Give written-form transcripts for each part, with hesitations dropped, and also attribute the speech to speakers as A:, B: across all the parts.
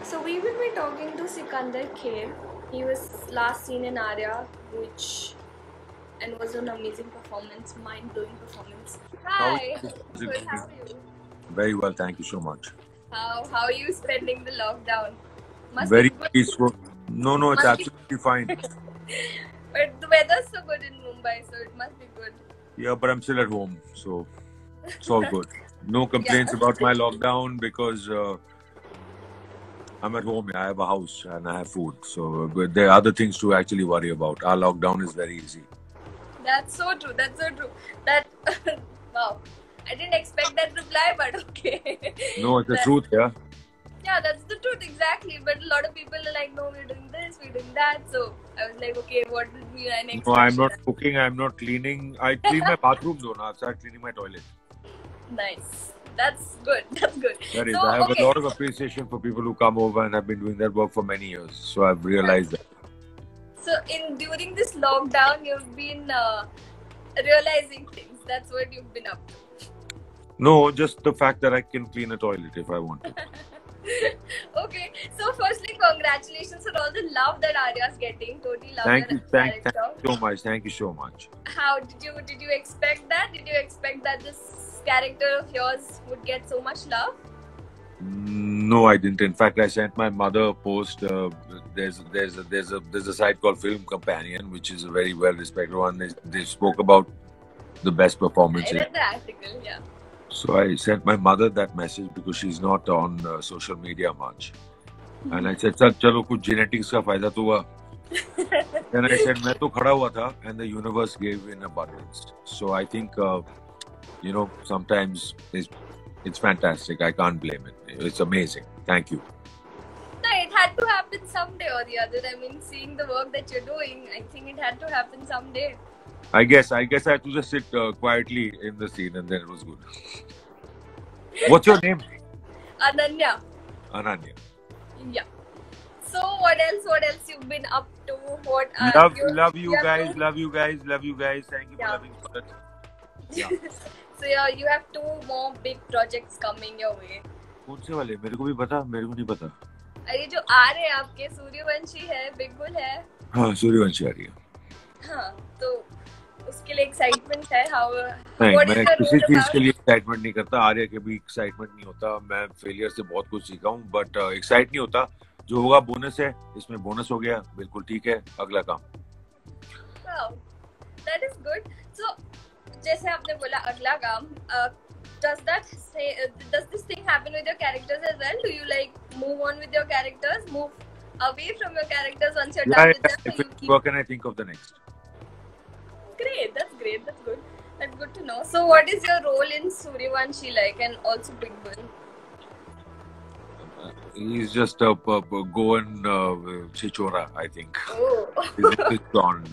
A: So we will be talking to Sikandar Kher. He was last seen in Arya, which and was an amazing performance, mind-blowing performance.
B: How
A: Hi,
B: is
A: good.
B: it?
A: How are you?
B: Very well, thank you so much.
A: How are you spending the lockdown? Must be
B: Very
A: good.
B: peaceful. No, it's
A: Must be,
B: absolutely fine.
A: but the weather's so good in Mumbai, so it must be good.
B: Yeah, but I'm still at home, so it's all good. No complaints
A: Yeah.
B: about my lockdown because I'm at home. I have a house and I have food. So but there are other things to actually worry about. Our lockdown is very easy.
A: That's so true. That's so true. That wow. I didn't expect that reply, but okay.
B: No, it's the
A: That,
B: truth, yeah.
A: yeah, that's the truth exactly. But a lot of people are like, no, we're doing this, we're doing that. So I was like, okay, what will be my next
B: No, I'm
A: question?
B: not cooking. I'm not cleaning. I clean my bathroom though. Now I've started cleaning my toilet.
A: Nice. That's good. That's good.
B: That is,
A: So
B: I have a
A: okay.
B: lot of appreciation for people who come over and have been doing that work for many years. So I've realized that.
A: So in during this lockdown, you've been realizing things. That's what you've been up to.
B: No, just the fact that I can clean a toilet if I want to.
A: Okay. So firstly, congratulations for all the love that Arya's getting. Totally love
B: Thank
A: your
B: you, thank
A: character.
B: you so much. Thank you so much.
A: How did you expect that? Did you expect that this character of yours would get so much love?
B: No, I didn't. In fact, I sent my mother a post. There's a site called Film Companion, which is a very well respected one. They spoke about the best
A: I
B: performances.
A: read the article. Yeah.
B: So I sent my mother that message because she's not on social media much. And I said, "Chalo, kuch genetics ka fayda to hua." Then I said, "मैं तो खड़ा हुआ था," and the universe gave in abundance. So I think, sometimes it's fantastic. I can't blame it. It's amazing. Thank you.
A: No, it had to happen someday or the other. I mean, seeing the work that you're doing, I think it had to happen someday.
B: I guess I had to just sit quietly in the scene, and then it was good. What's your name?
A: Ananya.
B: Ananya.
A: Yeah. So what else? What else you've been up to? What
B: Love you guys. Love you guys. Love you guys. Thank you for
A: Yeah.
B: loving us. Yeah.
A: So yeah, you have 2 more big projects coming your way.
B: कौन से वाले? मेरे को भी पता, मेरे को नहीं पता.
A: अरे जो आ रहे हैं आपके सूर्यवंशी है, बिग बुल है.
B: हाँ, सूर्यवंशी आ रही है.
A: हाँ, तो उसके लिए एक्साइटमेंट है.
B: नहीं, मैं किसी चीज के लिए एक्साइटमेंट नहीं करता. आर्या के भी एक्साइटमेंट नहीं होता. मैं फेलियर से बहुत कुछ सीखा हूँ, बट एक्साइट नहीं होता. जो होगा बोनस है. इसमें बोनस हो गया, बिल्कुल ठीक है. अगला काम.
A: Wow, that is good. So जैसे आपने बोला अगला काम, does this thing happen with your characters as well? Do you like move on with your characters, move away from your characters once you're done with them?
B: If
A: So you
B: it's
A: keep...
B: work and I think of the next.
A: Great, that's great, that's good. That's good to know. So what is your role in Suryavanshi like, and also Big Bull?
B: He's just a Goan Chichora, I think.
A: Oh.
B: He's gone.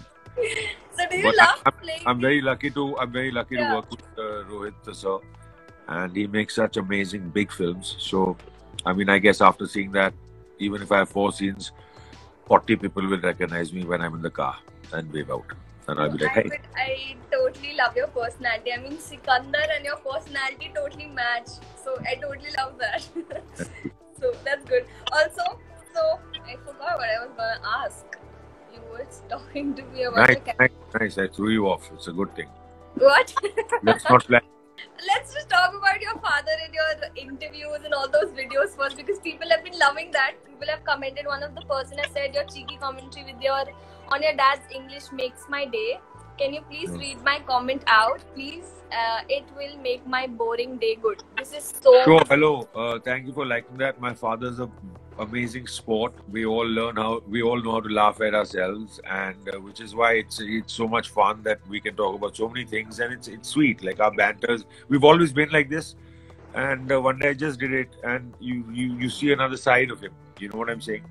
A: So do you love playing?
B: I'm very lucky to work with Rohit sir, and he makes such amazing big films. So, I mean, I guess after seeing that, even if I have 4 scenes, 40 people will recognize me when I'm in the car and wave out, and I'll be like, "Hey."
A: I totally love your personality. I mean, Sikandar and your personality totally match. So I totally love that. So that's good. Also, so I forgot what I was gonna ask. You were talking to me about
B: Nice. I threw you off. It's a good thing.
A: What?
B: Let's not plan.
A: Let's just talk about your father and your interviews and all those videos first, because people have been loving that. People have commented. One of the person has said your cheeky commentary with your dad's English makes my day. Can you please read my comment out, please? It will make my boring day good. This is so...
B: Sure. Hello. Thank you for liking that. My father's an amazing sport. We all know how to laugh at ourselves, and which is why it's so much fun that we can talk about so many things, and it's sweet. Like our banters, we've always been like this, and one day I just did it, and you see another side of him. You know what I'm saying?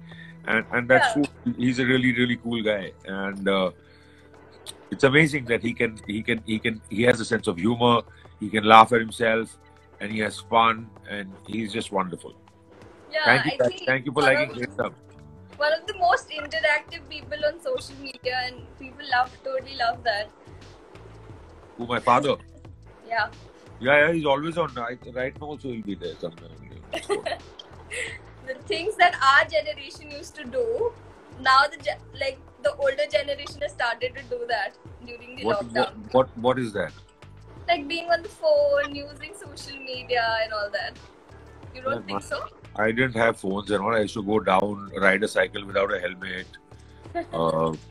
B: And that's cool. He's a really cool guy, and it's amazing that he has a sense of humor. He can laugh at himself, and he has fun, and he's just wonderful.
A: Yeah,
B: thank you for liking his stuff.
A: One of the most interactive people on social media, and people totally love that.
B: Who, my father?
A: Yeah.
B: Yeah, he's always on. Right now also he'll be there somewhere.
A: the things that our generation used to do, now the older generation has started to do that during the lockdown.
B: What is that?
A: Like being on the phone, using social media and all that. You don't think so?
B: I didn't have phones and all. I used to go down, ride a cycle without a helmet,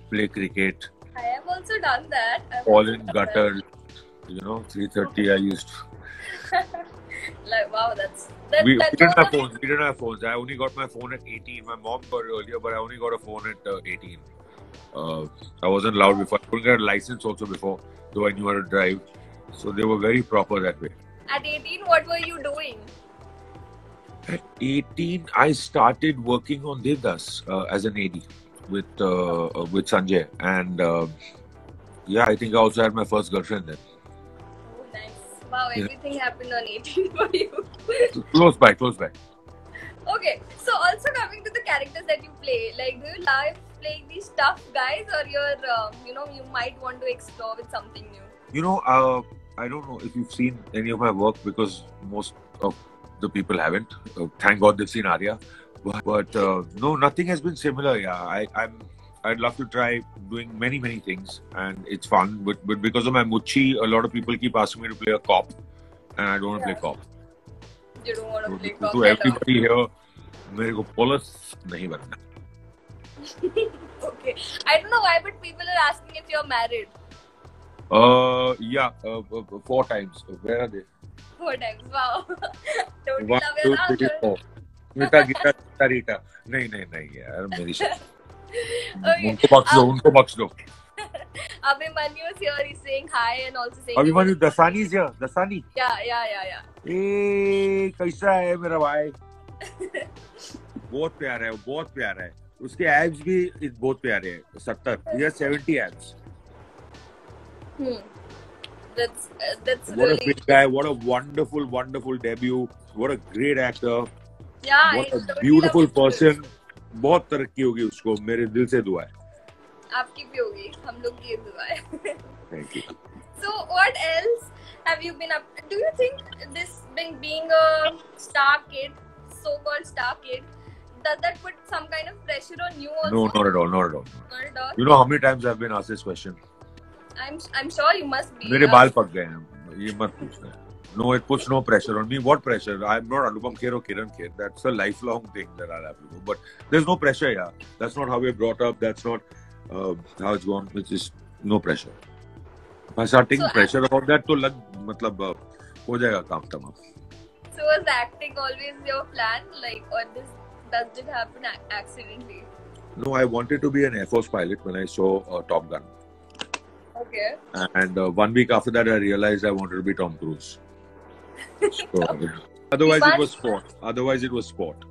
B: play cricket.
A: I have also done that.
B: Fall in gutter. 3:30 I used to.
A: Like, wow,
B: we didn't have phones. We didn't have phones. I only got my phone at 18. My mom got it earlier, but I only got a phone at 18. I wasn't allowed before. I couldn't get a license also before, though I knew how to drive. So they were very proper that way.
A: At 18, what were you doing?
B: At 18, I started working on Devdas as an AD with Sanjay. And I think I also had my first girlfriend then.
A: Oh, nice. Wow, everything happened on 18 for you.
B: Close by.
A: Okay, so also coming to the characters that you play, like, do you like playing these tough guys, or you might want to explore with something new?
B: I don't know if you've seen any of my work, because most of the people haven't. Thank God they've seen Arya. But no, nothing has been similar. Yeah, I'd love to try doing many things, and it's fun. But because of my Muchi, a lot of people keep asking me to play a cop, and I don't want to play cop.
A: You don't want to play cop.
B: To everybody here, मेरे को police नहीं बनना.
A: Okay, I don't know why, but people are asking if you're married.
B: 4 times. Where are they?
A: 4 times. Wow. Don't you love your answer?
B: Smita, Gita, Rita. नहीं यार, मेरी शादी.
A: Okay.
B: उनको बख्श दो.
A: Abhimanyu is here. He's saying hi and also saying.
B: Abhimanyu Dasani is here. Dasani.
A: Yeah.
B: ए कैसा है मेरा भाई? बहुत प्यारा है. उसके एब्स भी बहुत प्यारे हैं. 70. He has 70 abs.
A: That's
B: what
A: really
B: a big guy. What a wonderful debut. What a great actor.
A: Yeah,
B: what a beautiful person. बहुत तरक्की होगी उसको. मेरे दिल से दुआ है.
A: आपकी भी होगी. हम लोग की दुआ है.
B: Thank you.
A: So what else have you been up? Do you think this being a star kid, so-called star kid, does that put some kind of pressure on you also?
B: No, not at all.
A: Not at all.
B: You know how many times I've been asked this question?
A: I'm sure you must be.
B: मेरे बाल पक गए हैं. ये मत पूछना. No, it puts no pressure on me. What pressure? I'm not Anupam Kher or Kiran Kher. That's a lifelong thing that I'll have to do. But there's no pressure, yeah. That's not how we're brought up. That's not how it's gone. It's just no pressure. If I start taking pressure about that, तो हो जाएगा काम तमाम.
A: So was acting always your plan, or does it happen accidentally?
B: No, I wanted to be an Air Force pilot when I saw Top Gun.
A: Okay.
B: And 1 week after that, I realized I wanted to be Tom Cruise. So, otherwise it was sport.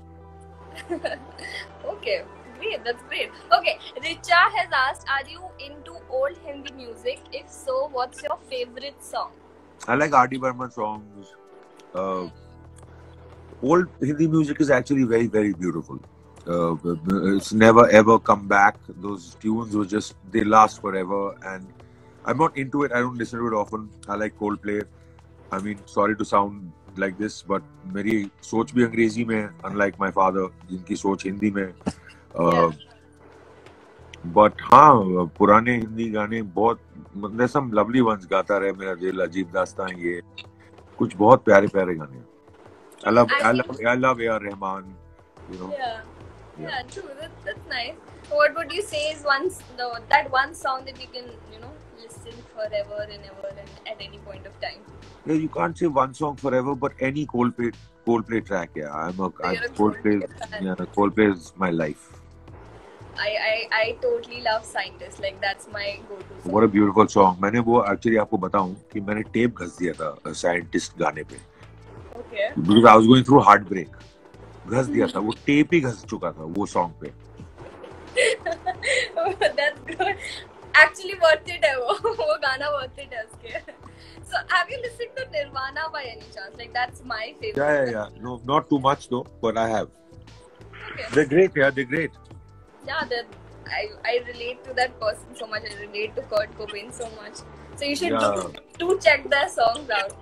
A: Okay, great. That's great. Okay, Richa has asked, are you into old Hindi music? If so, what's your favorite song?
B: I like R.D. Burman songs. Old Hindi music is actually very beautiful. It's never ever come back. Those tunes they last forever, and I'm not into it. I don't listen to it often. I like Coldplay. I mean, sorry to sound like this, but मेरी सोच भी अंग्रेजी में, unlike my father, जिनकी सोच हिंदी में. But हाँ, पुराने हिंदी गाने बहुत, there's some lovely ones. गाता रहे मेरा दिल, अजीब दास्तां, ये कुछ बहुत प्यारे गाने. I love A.R. Rahman.
A: Yeah, true. That's nice. What would you say is that one song that you can listen forever and ever and at any point of time?
B: Yeah, you can't say one song forever, but any Coldplay track. Yeah, Coldplay is my life.
A: I totally love Scientist. That's my go-to song.
B: What a beautiful song. मैंने वो actually आपको बताऊं कि मैंने tape घस दिया था Scientist गाने पे.
A: Okay.
B: Because I was going through heartbreak. घस दिया था. वो टेप ही घस चुका था वो song पे.
A: That's good. Actually worth it है वो गाना worth it है उसके. So have you listened to Nirvana by any chance? That's my favorite.
B: Yeah. No, not too much though, but I have.
A: Okay.
B: They're great. Yeah, they're great.
A: Yeah, I relate to that person so much. I relate to Kurt Cobain so much. So you should do check their songs out.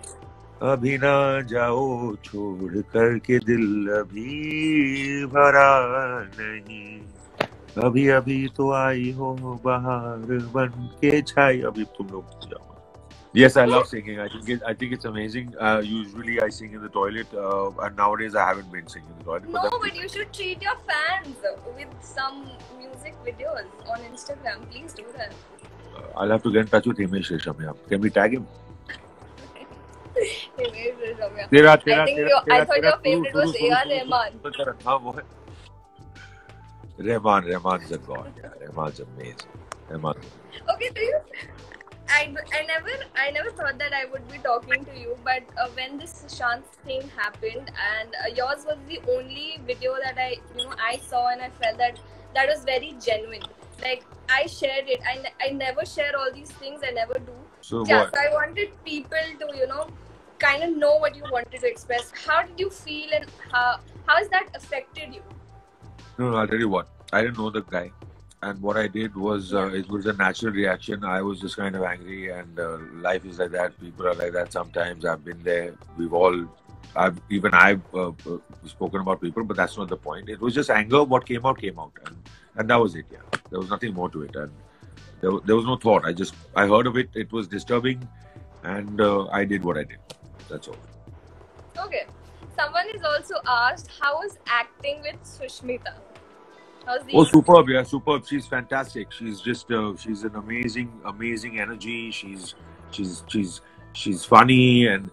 B: अभी ना जाओ छोड़ कर के दिल अभी भरा नहीं, अभी अभी तो आई हो बाहर बन के छाई, अभी तुम लोग जाओ. Yes, I love singing. I think it's amazing. Usually I sing in the toilet, and nowadays I haven't been singing in the toilet.
A: No, but you should treat your fans with some music videos on Instagram. Please do that.
B: I'll have to get in touch with Himesh Reshamya. Can we tag him?
A: Himesh Reshamya.
B: I
A: thought your favorite was A.R. Rahman.
B: Rahman's a god. Yeah, Rahman's amazing. Rahman.
A: Okay, do you? I never thought that I would be talking to you, but when this Sushant thing happened, and yours was the only video that I saw, and I felt that was very genuine. Like, I shared it. I never share all these things. I never do.
B: So
A: yeah,
B: what?
A: So I wanted people to kind of know what you wanted to express. How did you feel, and how has that affected you?
B: No, I'll tell you what. I didn't know the guy. And what I did was, it was a natural reaction. I was just kind of angry, and life is like that. People are like that sometimes. I've been there. I've spoken about people, but that's not the point. It was just anger. What came out, and that was it. Yeah, there was nothing more to it, and there was no thought. I heard of it. It was disturbing, and I did what I did. That's all.
A: Okay. Someone is also asked, how was acting with Sushmita?
B: Oh, superb! Yeah, superb. She's fantastic. She's just she's an amazing energy. She's funny, and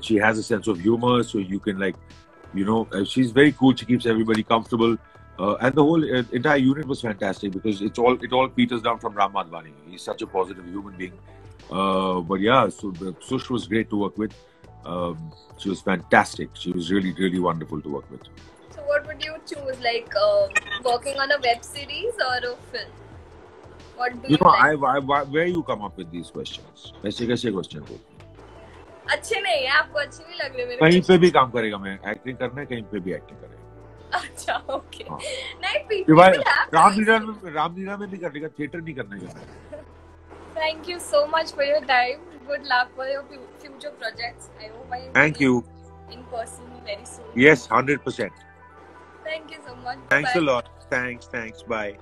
B: she has a sense of humor. So you can she's very cool. She keeps everybody comfortable, and the whole entire unit was fantastic because it all peters down from Ram Madhvani. He's such a positive human being. But yeah, so Sush was great to work with. She was fantastic. She was really wonderful to work with.
A: What would you choose, like working on a web series or a film? What do you like?
B: Where you come up with these questions? ऐसे कैसे question को?
A: अच्छे नहीं है, आपको अच्छे नहीं लग रहे मेरे?
B: कहीं पे भी काम करेगा, मैं एक्टिंग करना है, कहीं पे भी एक्टिंग करेगा.
A: अच्छा, ओके. नहीं, people have.
B: रामलीला में नहीं करने का, थिएटर नहीं करने का.
A: Thank you so much for your time. Good luck for your future projects. I hope I.
B: Thank you.
A: In person very soon.
B: Yes, 100%.
A: Thank you so much.
B: Thanks
A: Bye.
B: a lot. Thanks. Bye.